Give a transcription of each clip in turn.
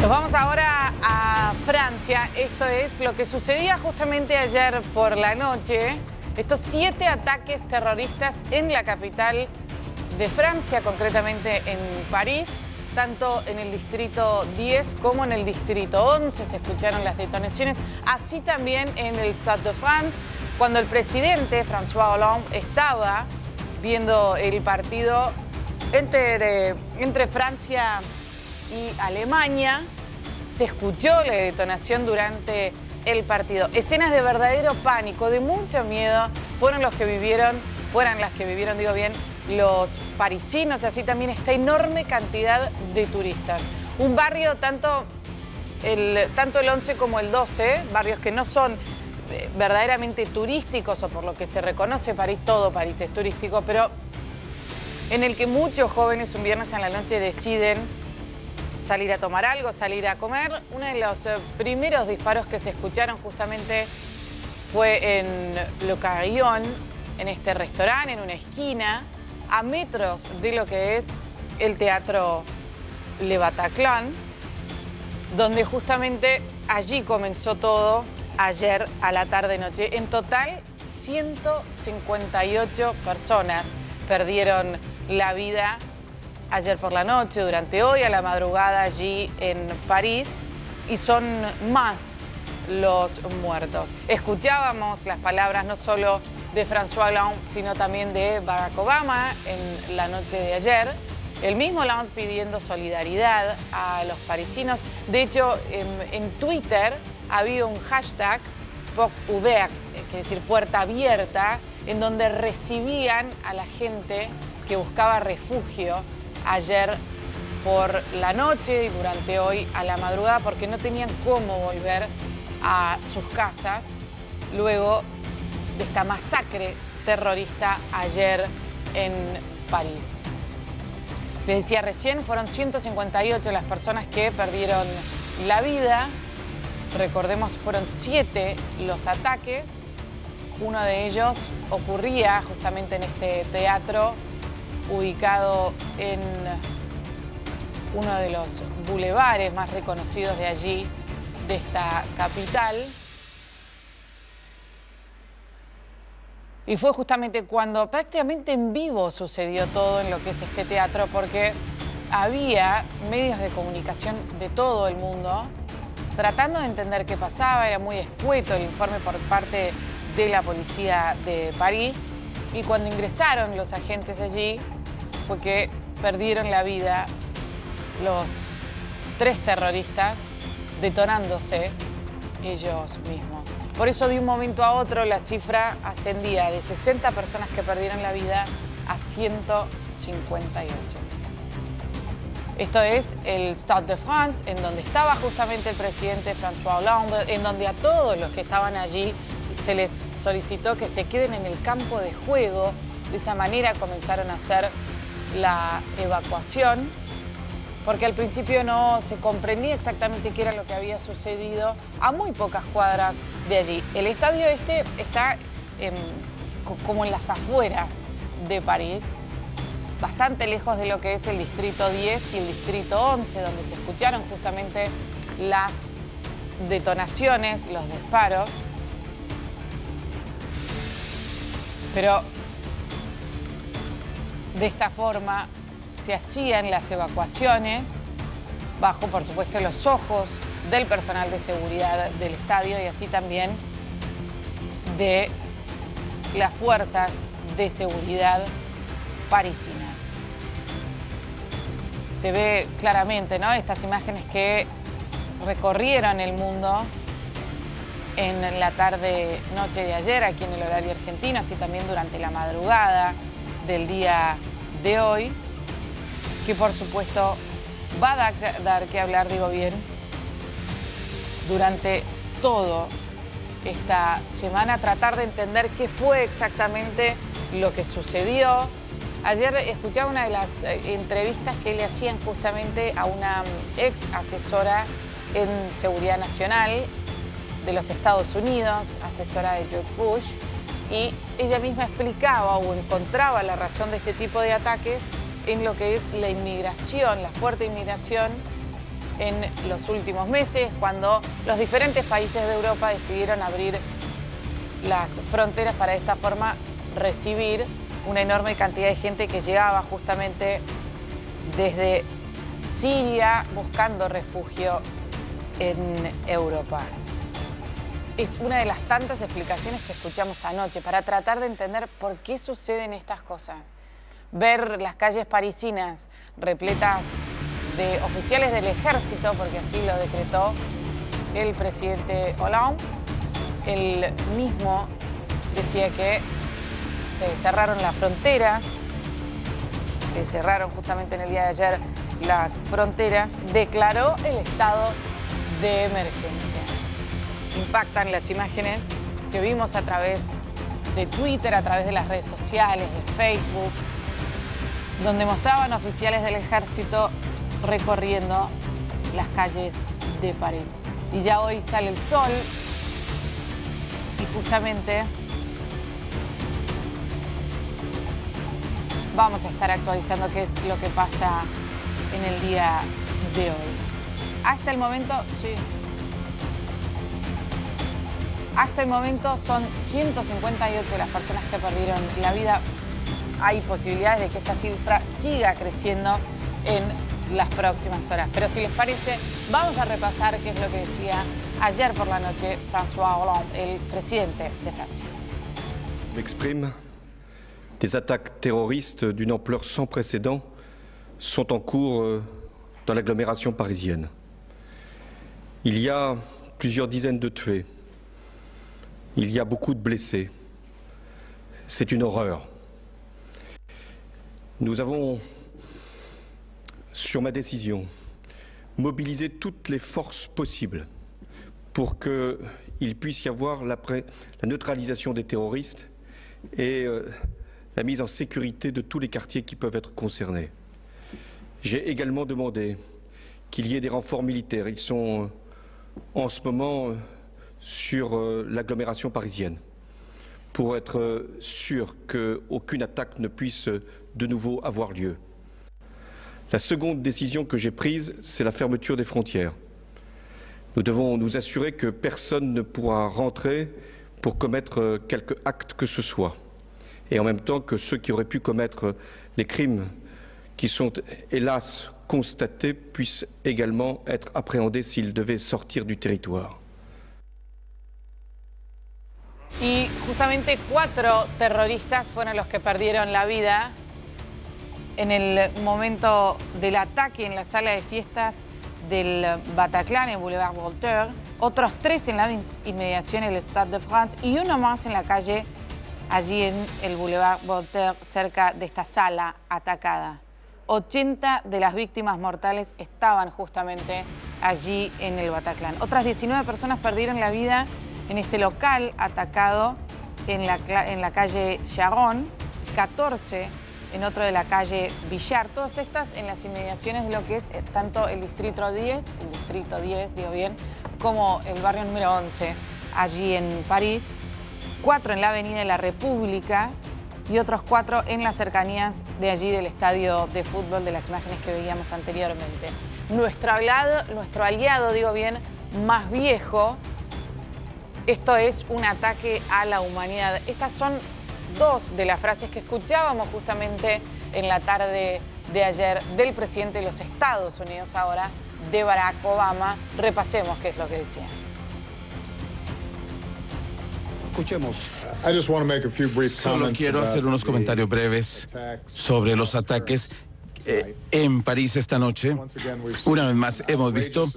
Nos vamos ahora a Francia. Esto es lo que sucedía justamente ayer por la noche. Estos 7 ataques terroristas en la capital de Francia, concretamente en París, tanto en el distrito 10 como en el distrito 11. Se escucharon las detonaciones, así también en el Stade de France, cuando el presidente François Hollande estaba viendo el partido entre Francia y Alemania. Se escuchó la detonación durante el partido. Escenas de verdadero pánico, de mucho miedo, fueron las que vivieron los parisinos, y así también esta enorme cantidad de turistas. Un barrio, tanto el 11 como el 12, barrios que no son verdaderamente turísticos, o por lo que se reconoce París, todo París es turístico, pero en el que muchos jóvenes un viernes en la noche deciden salir a tomar algo, salir a comer. Uno de los primeros disparos que se escucharon justamente fue en Le Carillon, en este restaurante, en una esquina, a metros de lo que es el teatro Le Bataclan, donde justamente allí comenzó todo ayer a la tarde-noche. En total, 158 personas perdieron la vida ayer por la noche, durante hoy, a la madrugada allí en París, y son más los muertos. Escuchábamos las palabras no solo de François Hollande, sino también de Barack Obama en la noche de ayer. El mismo Hollande pidiendo solidaridad a los parisinos. De hecho, en Twitter había un hashtag Porte ouverte, es decir, puerta abierta, en donde recibían a la gente que buscaba refugio ayer por la noche y durante hoy a la madrugada, porque no tenían cómo volver a sus casas luego de esta masacre terrorista ayer en París. Les decía recién, fueron 158 las personas que perdieron la vida. Recordemos, fueron 7 los ataques. Uno de ellos ocurría justamente en este teatro ubicado en uno de los bulevares más reconocidos de allí, de esta capital. Y fue justamente cuando prácticamente en vivo sucedió todo en lo que es este teatro, porque había medios de comunicación de todo el mundo tratando de entender qué pasaba. Era muy escueto el informe por parte de la policía de París, y cuando ingresaron los agentes allí fue que perdieron la vida los 3 terroristas, detonándose ellos mismos. Por eso, de un momento a otro, la cifra ascendía de 60 personas que perdieron la vida a 158. Esto es el Stade de France, en donde estaba justamente el presidente François Hollande, en donde a todos los que estaban allí se les solicitó que se queden en el campo de juego. De esa manera comenzaron a hacer la evacuación, porque al principio no se comprendía exactamente qué era lo que había sucedido a muy pocas cuadras de allí. El estadio este está como en las afueras de París, bastante lejos de lo que es el distrito 10 y el distrito 11, donde se escucharon justamente las detonaciones, los disparos. Pero de esta forma se hacían las evacuaciones bajo, por supuesto, los ojos del personal de seguridad del estadio, y así también de las fuerzas de seguridad parisinas. Se ve claramente, ¿no?, estas imágenes que recorrieron el mundo en la tarde-noche de ayer, aquí en el horario argentino, así también durante la madrugada del día de hoy, que por supuesto va a dar que hablar, digo bien, durante toda esta semana, tratar de entender qué fue exactamente lo que sucedió. Ayer escuchaba una de las entrevistas que le hacían justamente a una ex asesora en seguridad nacional de los Estados Unidos, asesora de George Bush, y ella misma explicaba o encontraba la razón de este tipo de ataques en lo que es la inmigración, la fuerte inmigración en los últimos meses, cuando los diferentes países de Europa decidieron abrir las fronteras para de esta forma recibir una enorme cantidad de gente que llegaba justamente desde Siria buscando refugio en Europa. Es una de las tantas explicaciones que escuchamos anoche para tratar de entender por qué suceden estas cosas. Ver las calles parisinas repletas de oficiales del ejército, porque así lo decretó el presidente Hollande. Él mismo decía que se cerraron las fronteras, se cerraron justamente en el día de ayer las fronteras, declaró el estado de emergencia. Impactan las imágenes que vimos a través de Twitter, a través de las redes sociales, de Facebook, donde mostraban oficiales del ejército recorriendo las calles de París. Y ya hoy sale el sol y justamente vamos a estar actualizando qué es lo que pasa en el día de hoy. Hasta el momento, sí. Hasta el momento son 158 las personas que perdieron la vida. Hay posibilidades de que esta cifra siga creciendo en las próximas horas. Pero si les parece, vamos a repasar qué es lo que decía ayer por la noche François Hollande, el presidente de Francia. M'exprime. Des attaques terroristes d'une ampleur sans précédent sont en cours dans l'agglomération parisienne. Il y a plusieurs dizaines de tués. Il y a beaucoup de blessés. C'est une horreur. Nous avons, sur ma décision, mobilisé toutes les forces possibles pour qu'il puisse y avoir la neutralisation des terroristes et la mise en sécurité de tous les quartiers qui peuvent être concernés. J'ai également demandé qu'il y ait des renforts militaires. Ils sont en ce moment sur l'agglomération parisienne pour être sûr qu'aucune attaque ne puisse de nouveau avoir lieu. La seconde décision que j'ai prise, c'est la fermeture des frontières. Nous devons nous assurer que personne ne pourra rentrer pour commettre quelque acte que ce soit. Et en même temps que ceux qui auraient pu commettre les crimes qui sont hélas constatés puissent également être appréhendés s'ils devaient sortir du territoire. Y justamente 4 terroristas fueron los que perdieron la vida en el momento del ataque en la sala de fiestas del Bataclan en Boulevard Voltaire, otros 3 en la inmediación del Stade de France y uno más en la calle allí en el Boulevard Voltaire, cerca de esta sala atacada. 80 de las víctimas mortales estaban justamente allí en el Bataclan. Otras 19 personas perdieron la vida en este local atacado en la calle Charon, 14 en otro de la calle Villard, todas estas en las inmediaciones de lo que es tanto el distrito 10, digo bien, como el barrio número 11, allí en París, 4 en la Avenida de la República y otros 4 en las cercanías de allí del estadio de fútbol, de las imágenes que veíamos anteriormente. Nuestro aliado, digo bien, más viejo. Esto es un ataque a la humanidad. Estas son 2 de las frases que escuchábamos justamente en la tarde de ayer del presidente de los Estados Unidos ahora, de Barack Obama. Repasemos qué es lo que decía. Escuchemos. Solo quiero hacer unos comentarios breves sobre los ataques en París esta noche. Una vez más hemos visto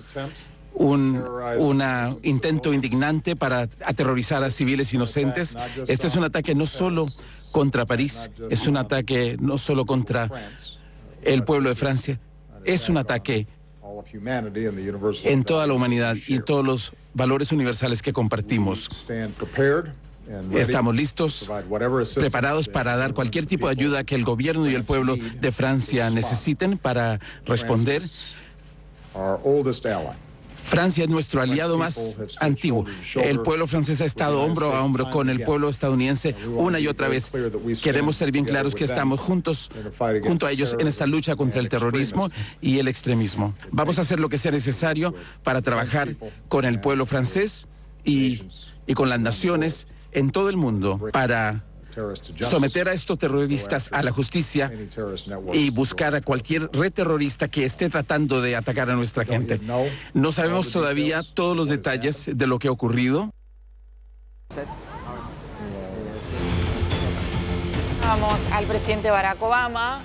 un intento indignante para aterrorizar a civiles inocentes. Este es un ataque no solo contra París, es un ataque no solo contra el pueblo de Francia, es un ataque en toda la humanidad y todos los valores universales que compartimos. Estamos listos, preparados para dar cualquier tipo de ayuda que el gobierno y el pueblo de Francia necesiten para responder. Francia es nuestro aliado más antiguo. El pueblo francés ha estado hombro a hombro con el pueblo estadounidense una y otra vez. Queremos ser bien claros que estamos junto a ellos en esta lucha contra el terrorismo y el extremismo. Vamos a hacer lo que sea necesario para trabajar con el pueblo francés y con las naciones en todo el mundo para someter a estos terroristas a la justicia y buscar a cualquier red terrorista que esté tratando de atacar a nuestra gente. No sabemos todavía todos los detalles de lo que ha ocurrido. Vamos al presidente Barack Obama.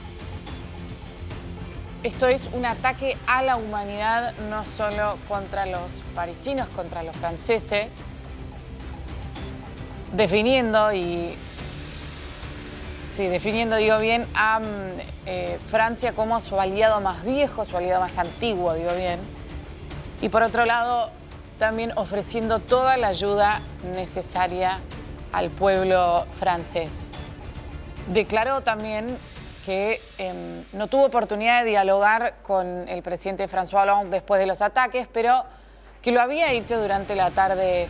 Esto es un ataque a la humanidad, no solo contra los parisinos, contra los franceses, definiendo, digo bien, a Francia como su aliado más viejo, su aliado más antiguo, digo bien. Y por otro lado, también ofreciendo toda la ayuda necesaria al pueblo francés. Declaró también que no tuvo oportunidad de dialogar con el presidente François Hollande después de los ataques, pero que lo había hecho durante la tarde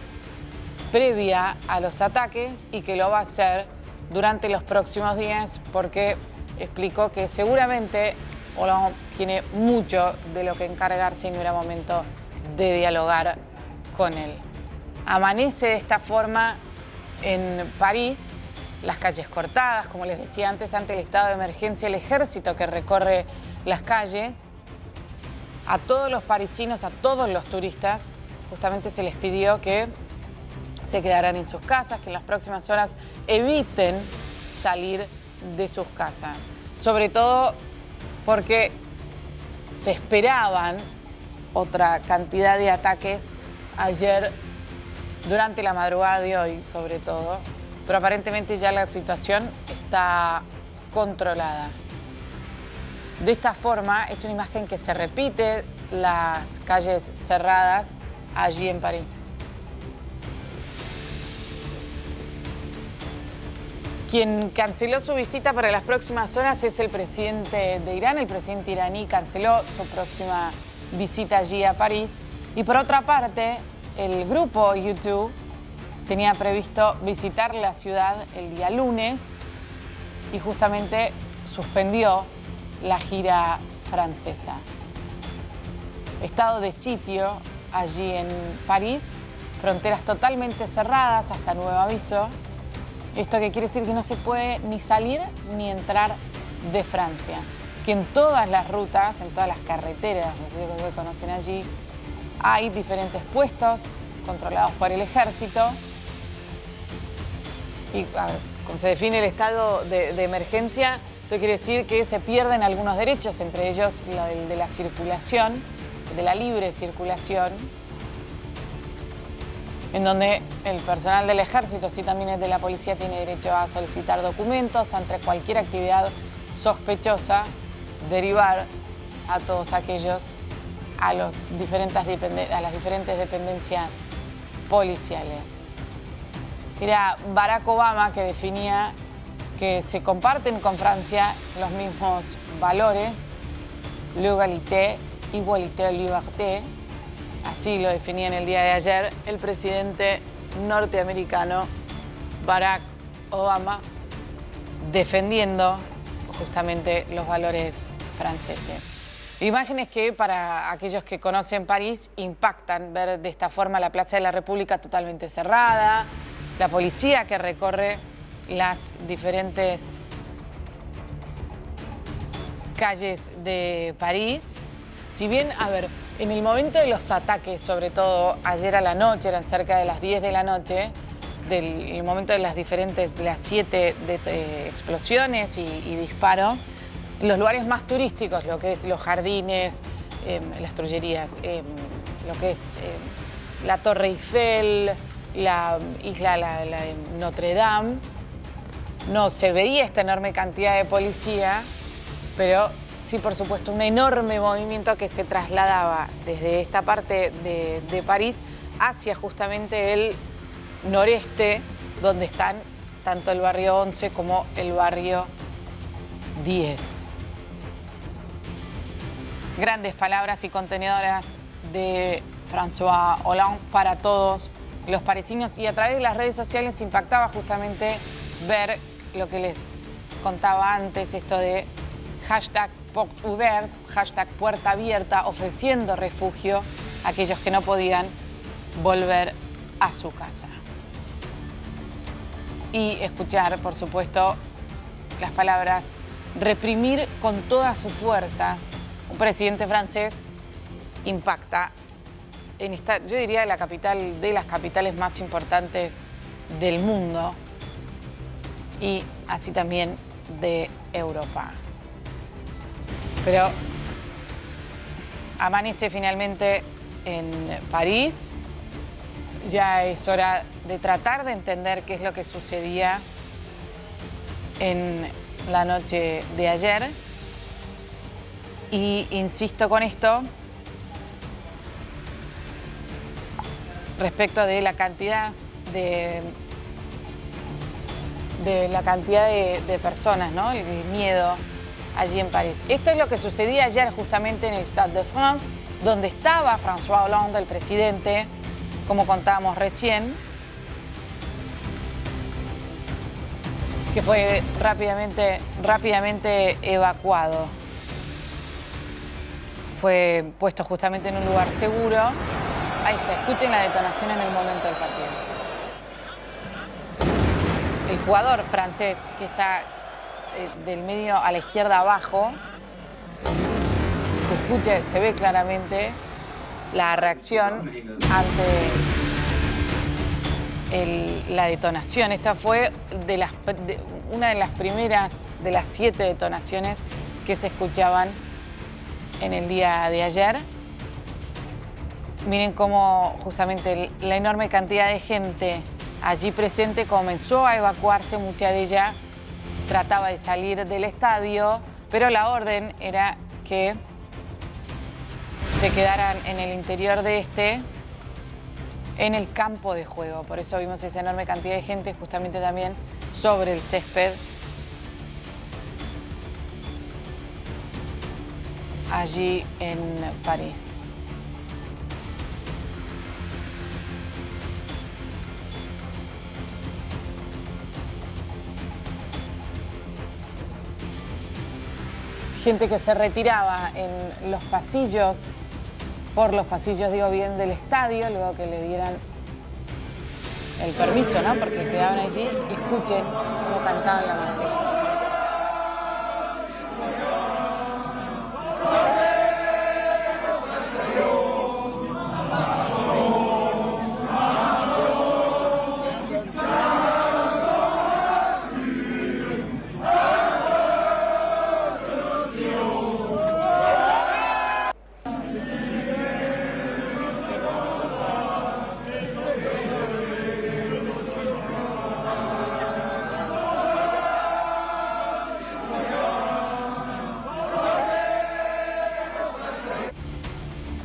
previa a los ataques y que lo va a hacer durante los próximos días porque explicó que seguramente Hollande tiene mucho de lo que encargarse y no era momento de dialogar con él. Amanece de esta forma en París, las calles cortadas, como les decía antes, ante el estado de emergencia, el ejército que recorre las calles. A todos los parisinos, a todos los turistas, justamente se les pidió que se quedarán en sus casas, que en las próximas horas eviten salir de sus casas. Sobre todo porque se esperaban otra cantidad de ataques ayer durante la madrugada de hoy, sobre todo. Pero aparentemente ya la situación está controlada. De esta forma, es una imagen que se repite, las calles cerradas allí en París. Quien canceló su visita para las próximas horas es el presidente de Irán. El presidente iraní canceló su próxima visita allí a París. Y por otra parte, el grupo U2 tenía previsto visitar la ciudad el día lunes y justamente suspendió la gira francesa. Estado de sitio allí en París, fronteras totalmente cerradas hasta nuevo aviso. Esto que quiere decir que no se puede ni salir ni entrar de Francia. Que en todas las rutas, en todas las carreteras, así que conocen allí, hay diferentes puestos controlados por el ejército. Y a ver, como se define el estado de emergencia, esto quiere decir que se pierden algunos derechos, entre ellos el de la circulación, de la libre circulación, en donde el personal del ejército, así también es de la policía, tiene derecho a solicitar documentos ante cualquier actividad sospechosa, derivar a todos aquellos a las diferentes dependencias policiales. Era Barack Obama que definía que se comparten con Francia los mismos valores, l'égalité, igualité, liberté. Así lo definía en el día de ayer el presidente norteamericano Barack Obama, defendiendo justamente los valores franceses. Imágenes que para aquellos que conocen París impactan, ver de esta forma la Plaza de la República totalmente cerrada, la policía que recorre las diferentes calles de París. Si bien, a ver, en el momento de los ataques, sobre todo ayer a la noche, eran cerca de las 10 de la noche, del momento de las 7 explosiones y disparos, en los lugares más turísticos, lo que es los jardines, las Tullerías, lo que es la Torre Eiffel, la isla la de Notre Dame, no se veía esta enorme cantidad de policía, pero sí, por supuesto, un enorme movimiento que se trasladaba desde esta parte de París hacia justamente el noreste, donde están tanto el barrio 11 como el barrio 10. Grandes palabras y contenedoras de François Hollande para todos los parisinos, y a través de las redes sociales impactaba justamente ver lo que les contaba antes, esto de hashtag porte ouverte, hashtag puerta abierta, ofreciendo refugio a aquellos que no podían volver a su casa. Y escuchar, por supuesto, las palabras reprimir con todas sus fuerzas. Un presidente francés impacta en esta, yo diría, la capital de las capitales más importantes del mundo y así también de Europa. Pero amanece finalmente en París. Ya es hora de tratar de entender qué es lo que sucedía en la noche de ayer. Y insisto con esto respecto de la cantidad de personas, ¿no? El miedo allí en París. Esto es lo que sucedía ayer justamente en el Stade de France, donde estaba François Hollande, el presidente, como contábamos recién, que fue rápidamente evacuado. Fue puesto justamente en un lugar seguro. Ahí está, escuchen la detonación en el momento del partido. El jugador francés que está del medio a la izquierda abajo, se ve claramente la reacción ante la detonación. Esta fue una de las primeras de las 7 detonaciones que se escuchaban en el día de ayer. Miren cómo justamente la enorme cantidad de gente allí presente comenzó a evacuarse, mucha de ella trataba de salir del estadio, pero la orden era que se quedaran en el interior de en el campo de juego. Por eso vimos esa enorme cantidad de gente justamente también sobre el césped allí en París. Gente que se retiraba en los pasillos, por los pasillos, digo bien, del estadio, luego que le dieran el permiso, ¿no? Porque quedaban allí y escuchen cómo cantaban la Marsellesa.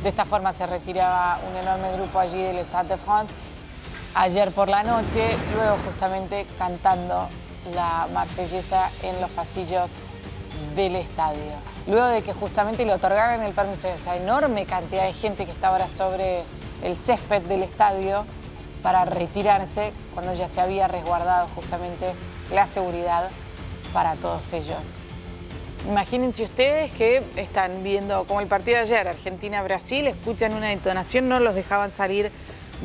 De esta forma se retiraba un enorme grupo allí del Stade de France ayer por la noche, luego justamente cantando la Marsellesa en los pasillos del estadio. Luego de que justamente le otorgaran el permiso a esa enorme cantidad de gente que estaba ahora sobre el césped del estadio para retirarse, cuando ya se había resguardado justamente la seguridad para todos ellos. Imagínense ustedes que están viendo como el partido de ayer, Argentina-Brasil, escuchan una detonación, no los dejaban salir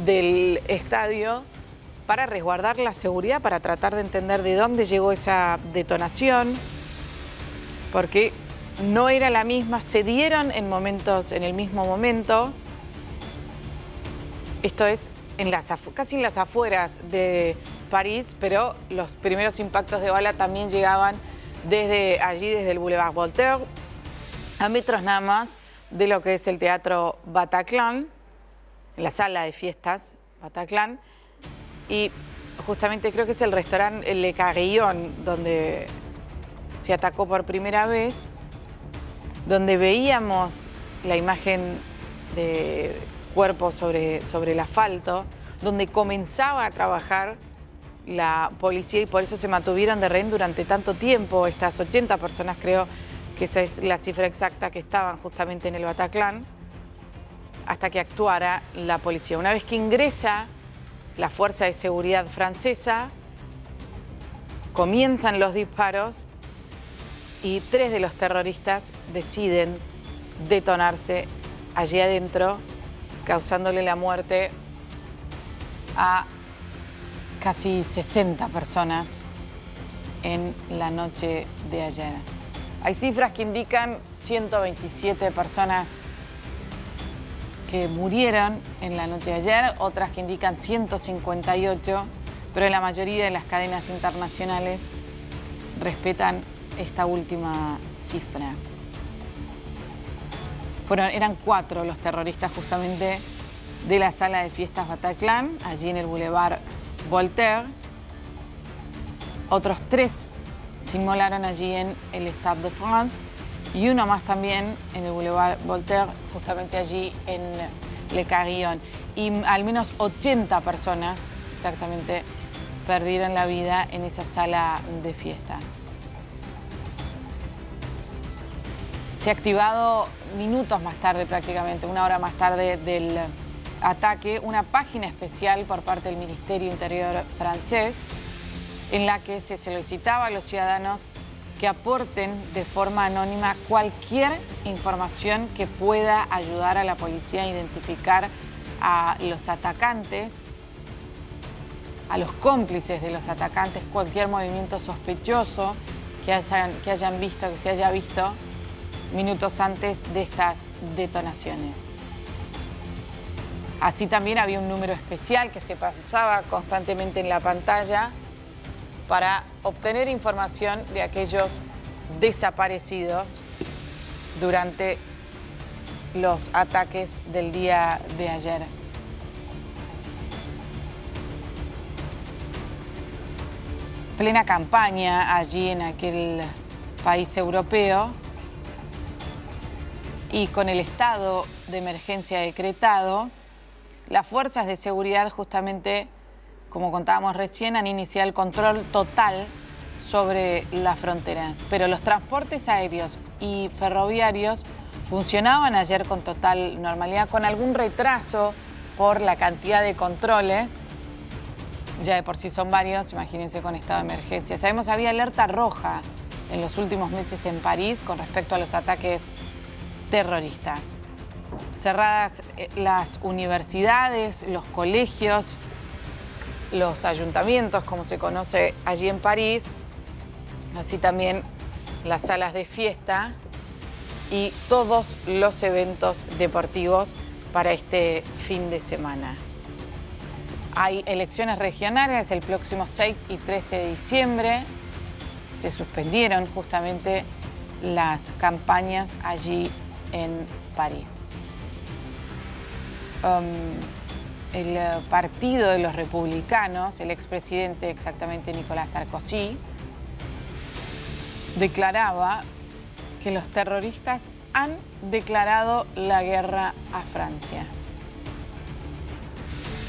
del estadio para resguardar la seguridad, para tratar de entender de dónde llegó esa detonación, porque no era la misma, se dieron en el mismo momento. Esto es casi en las afueras de París, pero los primeros impactos de bala también llegaban desde allí, desde el Boulevard Voltaire, a metros nada más de lo que es el Teatro Bataclan, en la sala de fiestas Bataclan, y justamente creo que es el restaurante Le Carillon, donde se atacó por primera vez, donde veíamos la imagen de cuerpo sobre el asfalto, donde comenzaba a trabajar la policía y por eso se mantuvieron de rehén durante tanto tiempo. Estas 80 personas, creo que esa es la cifra exacta, que estaban justamente en el Bataclan. hasta que actuara la policía. Una vez que ingresa la fuerza de seguridad francesa, comienzan los disparos y 3 de los terroristas deciden detonarse allí adentro, causándole la muerte a casi 60 personas en la noche de ayer. Hay cifras que indican 127 personas que murieron en la noche de ayer, otras que indican 158, pero en la mayoría de las cadenas internacionales respetan esta última cifra. Eran 4 los terroristas justamente de la sala de fiestas Bataclan, allí en el Boulevard Voltaire. Otros 3 se inmolaron allí en el Stade de France y uno más también en el Boulevard Voltaire, justamente allí en Le Carillon. Y al menos 80 personas exactamente perdieron la vida en esa sala de fiestas. Se ha activado minutos más tarde, prácticamente una hora más tarde del ataque, una página especial por parte del Ministerio Interior francés en la que se solicitaba a los ciudadanos que aporten de forma anónima cualquier información que pueda ayudar a la policía a identificar a los atacantes, a los cómplices de los atacantes, cualquier movimiento sospechoso que se haya visto minutos antes de estas detonaciones. Así también había un número especial que se pasaba constantemente en la pantalla para obtener información de aquellos desaparecidos durante los ataques del día de ayer. Plena campaña allí en aquel país europeo y con el estado de emergencia decretado, las fuerzas de seguridad justamente, como contábamos recién, han iniciado el control total sobre las fronteras. Pero los transportes aéreos y ferroviarios funcionaban ayer con total normalidad, con algún retraso por la cantidad de controles. Ya de por sí son varios, imagínense con estado de emergencia. Sabemos, había alerta roja en los últimos meses en París con respecto a los ataques terroristas. Cerradas las universidades, los colegios, los ayuntamientos, como se conoce allí en París, así también las salas de fiesta y todos los eventos deportivos para este fin de semana. Hay elecciones regionales el próximo 6 y 13 de diciembre. Se suspendieron justamente las campañas allí en París. El partido de los republicanos, el expresidente exactamente Nicolas Sarkozy, declaraba que los terroristas han declarado la guerra a Francia.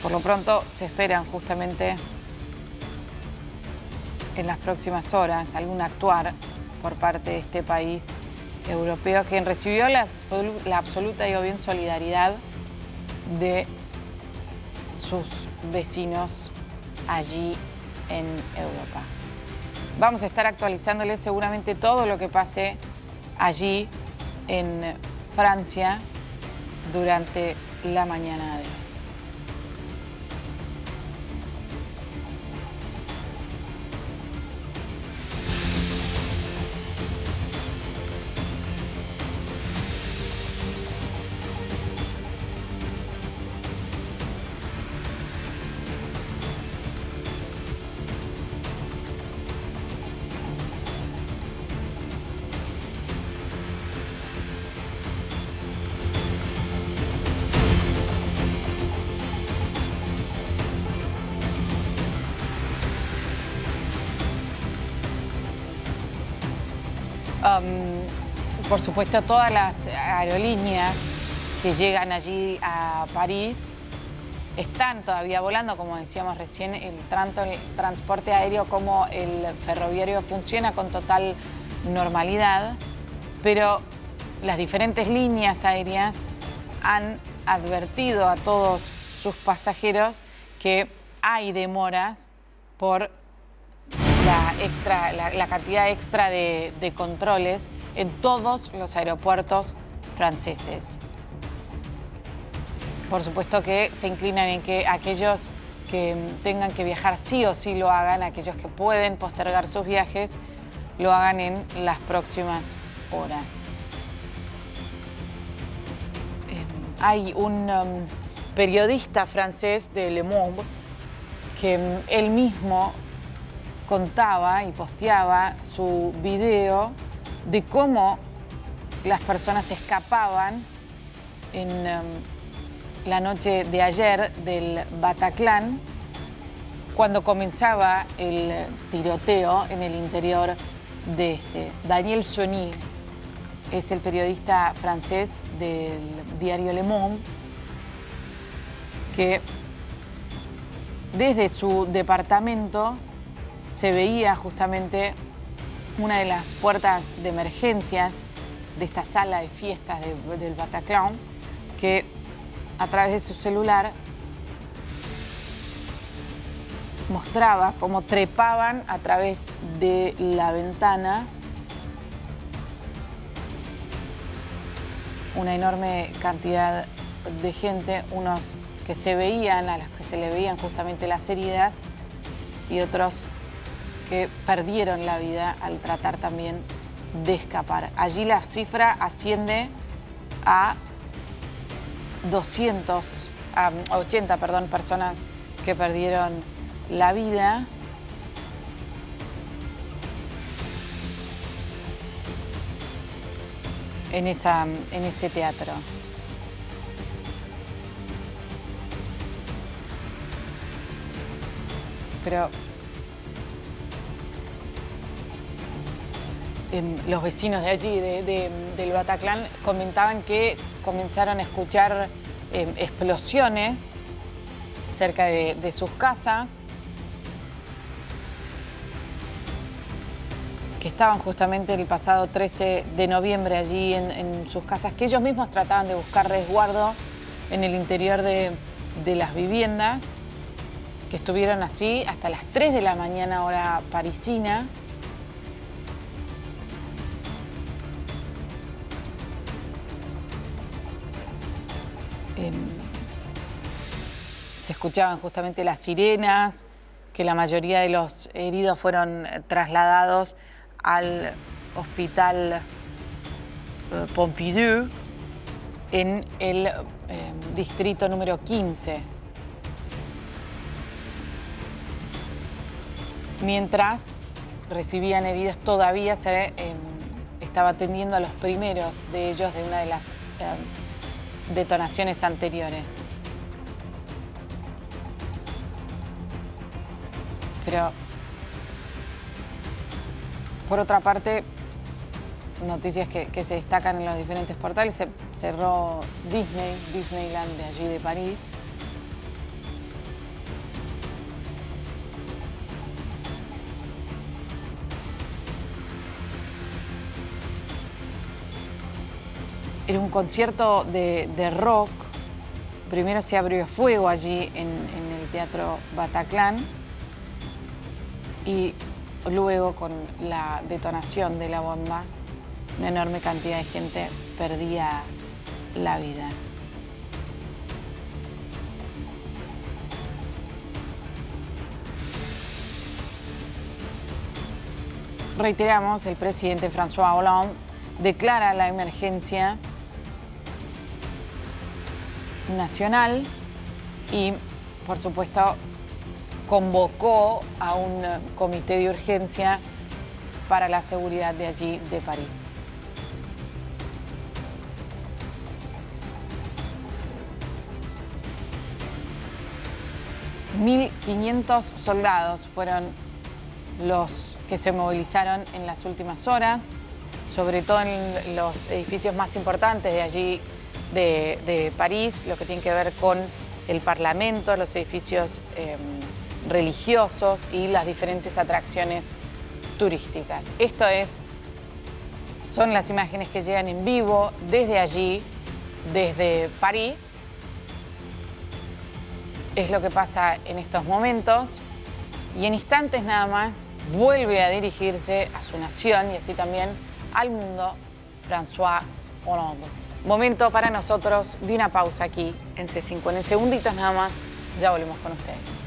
Por lo pronto se esperan justamente en las próximas horas algún actuar por parte de este país europeo, quien recibió la absoluta, solidaridad de sus vecinos allí en Europa. Vamos a estar actualizándoles seguramente todo lo que pase allí en Francia durante la mañana de hoy. Por supuesto, todas las aerolíneas que llegan allí a París están todavía volando, como decíamos recién, el transporte aéreo como el ferroviario funciona con total normalidad, pero las diferentes líneas aéreas han advertido a todos sus pasajeros que hay demoras por la cantidad extra de controles en todos los aeropuertos franceses. Por supuesto que se inclinan en que aquellos que tengan que viajar sí o sí lo hagan, aquellos que pueden postergar sus viajes lo hagan en las próximas horas. Hay un periodista francés de Le Monde que él mismo contaba y posteaba su video de cómo las personas escapaban en la noche de ayer del Bataclan, cuando comenzaba el tiroteo en el interior de este. Daniel Cheny es el periodista francés del diario Le Monde, que desde su departamento se veía justamente una de las puertas de emergencias de esta sala de fiestas del Bataclan, que a través de su celular mostraba cómo trepaban a través de la ventana una enorme cantidad de gente, unos que se veían, a los que se le veían justamente las heridas, y otros que perdieron la vida al tratar también de escapar. Allí la cifra asciende a 80 personas que perdieron la vida. En ese teatro. Pero los vecinos de allí, del Bataclan, comentaban que comenzaron a escuchar explosiones cerca de sus casas, que estaban justamente el pasado 13 de noviembre allí en sus casas, que ellos mismos trataban de buscar resguardo en el interior de las viviendas, que estuvieron así hasta las 3 de la mañana hora parisina. Se escuchaban justamente las sirenas, que la mayoría de los heridos fueron trasladados al hospital Pompidou en el distrito número 15. Mientras recibían heridas, todavía se estaba atendiendo a los primeros de ellos de una de las detonaciones anteriores. Pero, por otra parte, noticias que se destacan en los diferentes portales: se cerró Disneyland de allí de París. Era un concierto de rock. Primero se abrió fuego allí en el Teatro Bataclan, y luego, con la detonación de la bomba, una enorme cantidad de gente perdía la vida. Reiteramos, el presidente François Hollande declara la emergencia nacional y, por supuesto, convocó a un comité de urgencia para la seguridad de allí, de París. $1.500 soldados fueron los que se movilizaron en las últimas horas, sobre todo en los edificios más importantes de allí, de París, lo que tiene que ver con el Parlamento, los edificios religiosos y las diferentes atracciones turísticas. Son las imágenes que llegan en vivo desde allí, desde París, es lo que pasa en estos momentos y en instantes nada más vuelve a dirigirse a su nación y así también al mundo François Hollande. Momento para nosotros de una pausa aquí en C5. En segunditos nada más ya volvemos con ustedes.